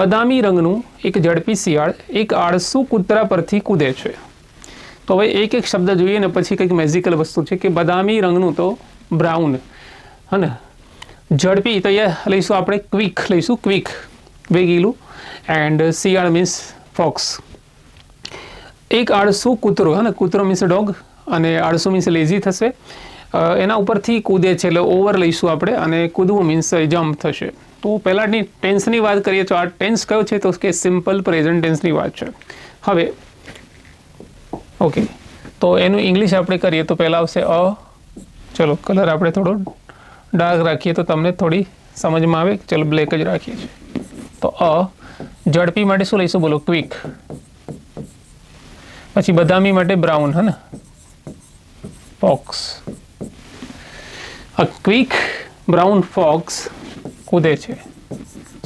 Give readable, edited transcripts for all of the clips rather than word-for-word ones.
બદામી રંગનું એક ઝડપી શિયાળ એક આળસુ કૂતરા પરથી કૂદે છે. તો હવે એક એક શબ્દ જોઈએ ને પછી કંઈક મેજિકલ વસ્તુ છે કે બદામી રંગનું તો બ્રાઉન, હે ને. ઝડપી તો અહીંયા લઈશું આપણે ક્વિક લઈશું, ક્વિક વેગીલું. એન્ડ શિયાળ મીન્સ ફોક્સ. એક આળસુ કૂતરો, હે ને, કૂતરો મીન્સ ડોગ અને આળસુ મીન્સ લેઝી થશે. એના ઉપરથી કૂદે છે એટલે ઓવર લઈશું આપણે, અને કૂદવું મીન્સ જમ્પ થશે. તો પહેલાંની ટેન્સની વાત કરીએ તો આ ટેન્સ કયો છે તો કે સિમ્પલ પ્રેઝન્ટ ટેન્સની વાત છે. હવે ઓકે, તો એનું ઇંગ્લિશ આપણે કરીએ તો પહેલાં આવશે અ. ચલો કલર આપણે થોડો ડાર્ક રાખીએ તો તમને થોડી સમજમાં આવે. ચલો બ્લેક જ રાખીએ છીએ. તો અ. ઝડપી માટે શું લઈશું બોલો? ક્વિક. પછી બદામી માટે બ્રાઉન, હે ને, fox. A quick brown fox કૂદે છે.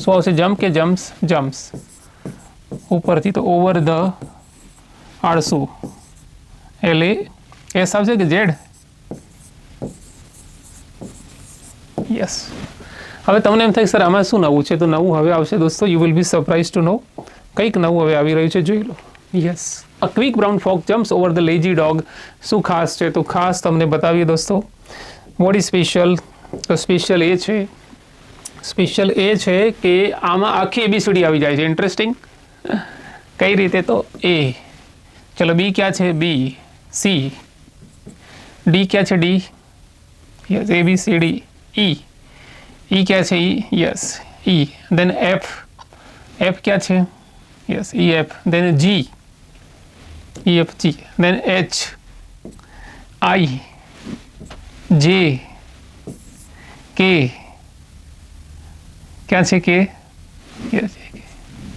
શું આવશે? જમ્પ કે જમ્પ્સ? જમ્પ્સ. ઉપરથી તો ઓવર ધ આળસુ, એટલે એસ આવશે કે ઝેડ? યસ. હવે તમને એમ થાય સર આમાં શું નવું છે, તો નવું હવે આવશે દોસ્તો. You will be surprise to know. કંઈક નવું હવે આવી રહ્યું છે, જોઈ લો. Yes. A quick brown fox jumps over the lazy dog. શું ખાસ છે? તો ખાસ તમને બતાવીએ દોસ્તો. What is special? તો સ્પેશિયલ એ છે કે આમાં આખી ABCD આવી જાય છે. ઇન્ટરેસ્ટિંગ. કઈ રીતે? તો એ. ચલો બી ક્યાં છે? બી. સી. ડી ક્યાં છે? D. Yes. ABCD. E. E ક્યાં છે? E. Yes. E. Then F. F ક્યાં છે? Yes. EF. Then G. EFG. Then H. I. J. K. ક્યાં છે? K. Yes.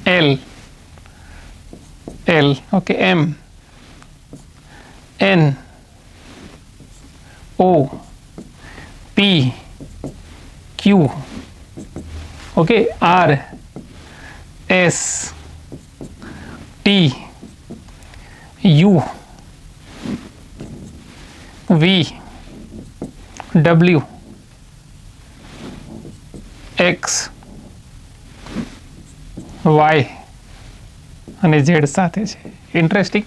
L. L. Okay. M. N. O. P. Q. Okay. R. S. T. U. V. W. X. Y અને Z સાથે છે. Interesting.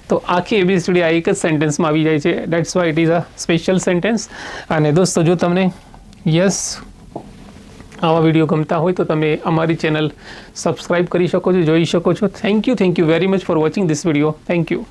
તો આખી ABCD આ એક જ સેન્ટેન્સમાં આવી જાય છે. That's why it is a special sentence. અને દોસ્તો જો તમને યસ આવા વિડીયો ગમતા હોય તો તમે અમારી ચેનલ સબસ્ક્રાઈબ કરી શકો છો, જોઈ શકો છો. Thank you very much for watching this video. Thank you.